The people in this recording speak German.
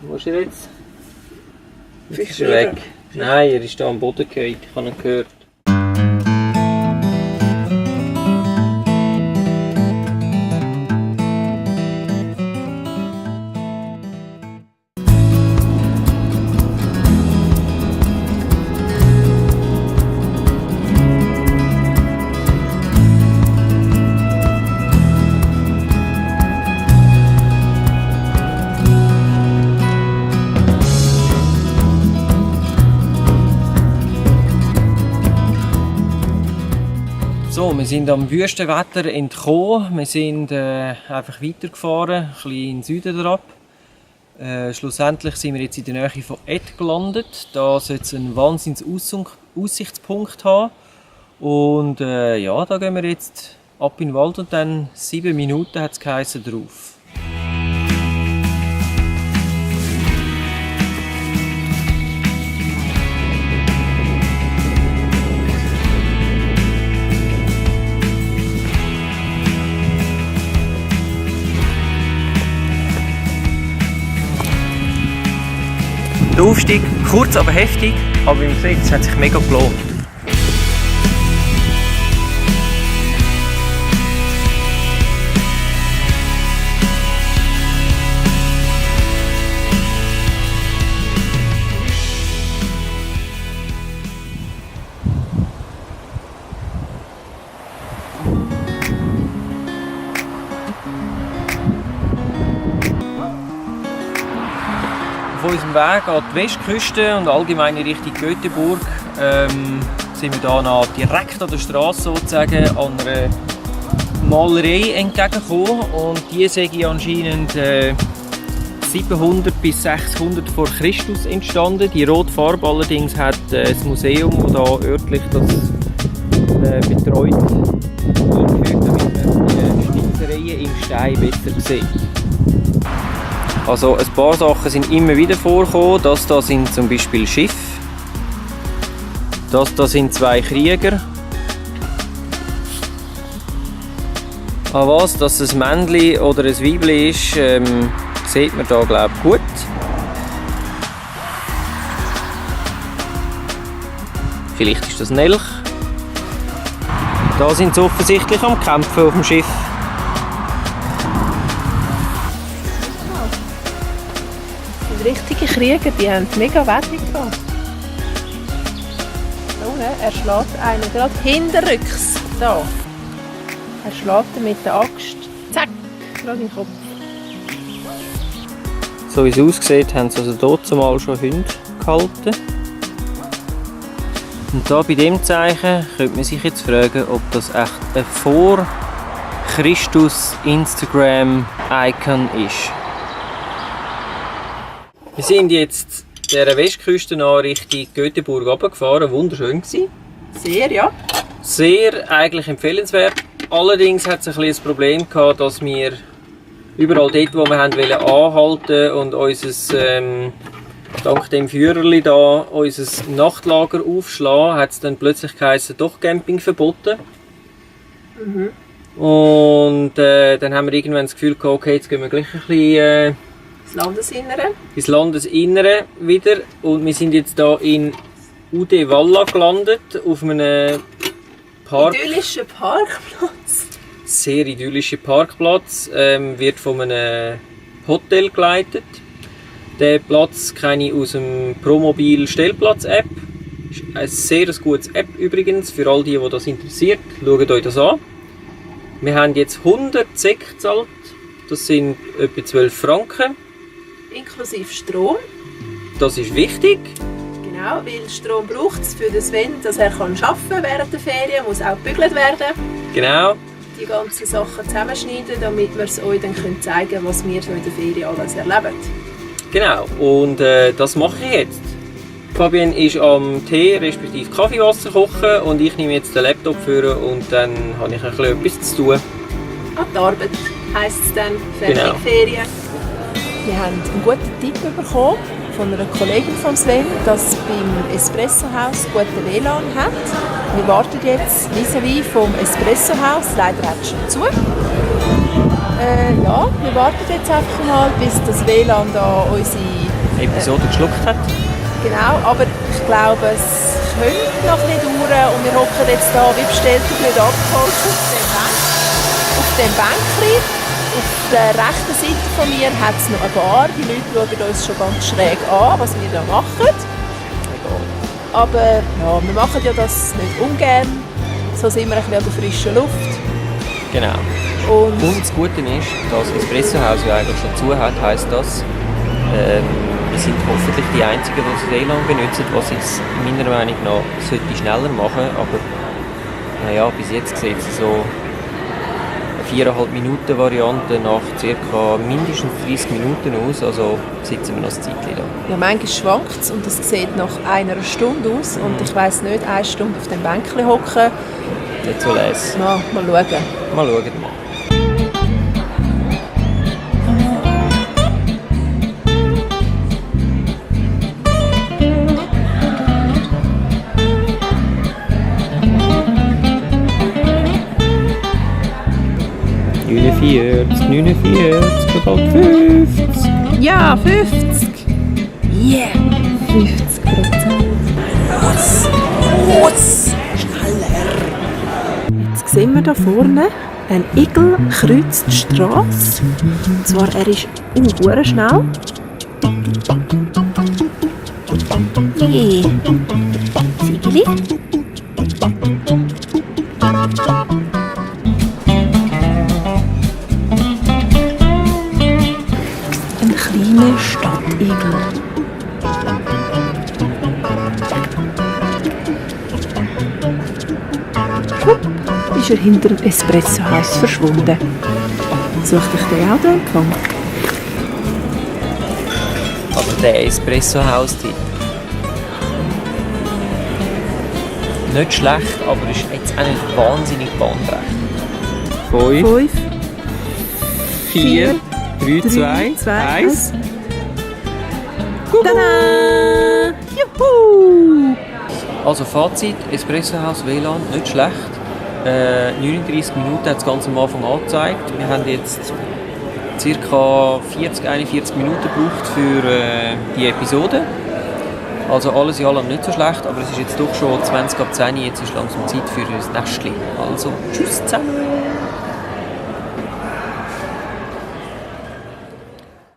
Wo ist er jetzt? Jetzt ist er weg. Nein, er ist da am Boden gefallen. Ich habe ihn gehört. So, wir sind am Wüstenwetter entkommen. Wir sind einfach weitergefahren, ein bisschen in den Süden herab. Schlussendlich sind wir jetzt in der Nähe von Ed gelandet. Da sollte es einen Wahnsinns-Aussichtspunkt haben. Und ja, da gehen wir jetzt ab in den Wald und dann 7 Minuten hat es geheißen drauf. Der Aufstieg kurz, aber heftig, aber im Sitz hat sich mega gelohnt. Auf unserem Weg an die Westküste und allgemein in Richtung Göteborg sind wir hier noch direkt an der Straße sozusagen an einer Malerei entgegengekommen. Und die sei anscheinend 700 bis 600 vor Christus entstanden. Die rote Farbe allerdings hat das Museum, das hier örtlich das betreut, eingefügt, damit man die Schnitzereien im Stein besser sieht. Also ein paar Sachen sind immer wieder vorgekommen. Das hier sind zum Beispiel Schiffe. Das hier sind 2 Krieger. An was das ein Männchen oder ein Weibchen ist, sieht man hier, glaube ich, gut. Vielleicht ist das ein Elch. Da sind sie offensichtlich am Kämpfen auf dem Schiff. Richtige Krieger, die haben mega Wette gehabt. So, er schlägt einen gerade hinterrücks. Da. Er schlägt ihn mit der Axt. Zack, gerade in den Kopf. So wie es aussieht, haben sie also dort zumal schon Hunde gehalten. Und da bei dem Zeichen könnte man sich jetzt fragen, ob das echt ein Vor-Christus-Instagram-Icon ist. Wir sind jetzt der Westküste nach Richtung Göteborg runtergefahren. Wunderschön gewesen. Sehr, ja. Sehr eigentlich empfehlenswert. Allerdings hat es ein bisschen das Problem gehabt, dass wir überall dort, wo wir wollten, anhalten und unser, dank dem Führerli da, unser Nachtlager aufschlagen, hat es dann plötzlich geheißen, doch Camping verboten. Mhm. Und dann haben wir irgendwann das Gefühl gehabt, okay, jetzt gehen wir gleich ein bisschen ins Landesinnere wieder. Und wir sind jetzt hier in Uddevalla gelandet, auf einem idyllischen Parkplatz. Sehr idyllischer Parkplatz, wird von einem Hotel geleitet. Den Platz kenne ich aus dem Promobil Stellplatz-App. Ist eine sehr gutes App übrigens, für all die das interessiert. Schaut euch das an. Wir haben jetzt 100 Sek gezahlt, das sind etwa 12 Franken. Inklusive Strom. Das ist wichtig. Genau, weil Strom braucht es für den Sven, dass er arbeiten kann während der Ferien, muss auch gebügelt werden. Genau. Die ganzen Sachen zusammenschneiden, damit wir es euch dann zeigen können, was wir so in der Ferien alles erleben. Genau, und das mache ich jetzt. Fabian ist am Tee respektive Kaffeewasser kochen und ich nehme jetzt den Laptop vor und dann habe ich ein bisschen etwas zu tun. An die Arbeit heisst es dann, fertig genau. Ferien. Wir haben einen guten Tipp bekommen von einer Kollegin von Sven, dass beim Espresso-Haus guten WLAN hat. Wir warten jetzt vis-à-vis vom Espresso-Haus, leider hat es schon zu. Ja, ja, wir warten jetzt einfach mal, bis das WLAN da unsere Episode geschluckt hat. Genau, aber ich glaube, es könnte noch nicht dauern und wir hocken jetzt da, wie bestellt und nicht abgeholt, auf dem Bänkchen. Auf der rechten Seite von mir hat es noch eine Bar. Die Leute schauen uns schon ganz schräg an, was wir da machen. Egal. Aber ja, wir machen ja das nicht ungern. So sind wir ein bisschen an der frischen Luft. Genau. Und das Gute ist, dass das Espressohaus ja eigentlich schon zu hat, heisst das, wir sind hoffentlich die Einzigen, die das WLAN benutzen, was es meiner Meinung nach sollte schneller machen, aber naja, bis jetzt sieht es so eine 4,5 Minuten Variante nach ca. mindestens 30 Minuten aus, also sitzen wir noch ein Zeitchen da. Ja, manchmal schwankt es und es sieht nach einer Stunde aus und ich weiss nicht, 1 Stunde auf dem Bänkchen hocken. Nicht so leise. Mal schauen. Mal schauen. ...49, 49, bald 50. Ja, 50. Yeah, 50%. Was? Schneller. Jetzt sehen wir da vorne, ein Igel kreuzt die Strasse. Und zwar, er ist sehr schnell. Yeah. Siegeli. Ein kleiner Stadtigel. Schwupp, ist er hinter dem Espressohaus verschwunden. Sucht euch den auch den Empfang? Aber der Espressohaus-Tipp. Nicht schlecht, aber ist jetzt auch nicht wahnsinnig bahnbrechend. 5, 4, 3, 2, 1. Tada! Juhu! Also Fazit, Espressohaus WLAN, nicht schlecht. 39 Minuten hat das Ganze am Anfang angezeigt. Wir haben jetzt ca. 40-41 Minuten gebraucht für die Episode. Also alles in allem nicht so schlecht, aber es ist jetzt doch schon 20 ab 10 Uhr, jetzt ist langsam Zeit für das Nestchen. Also tschüss zusammen!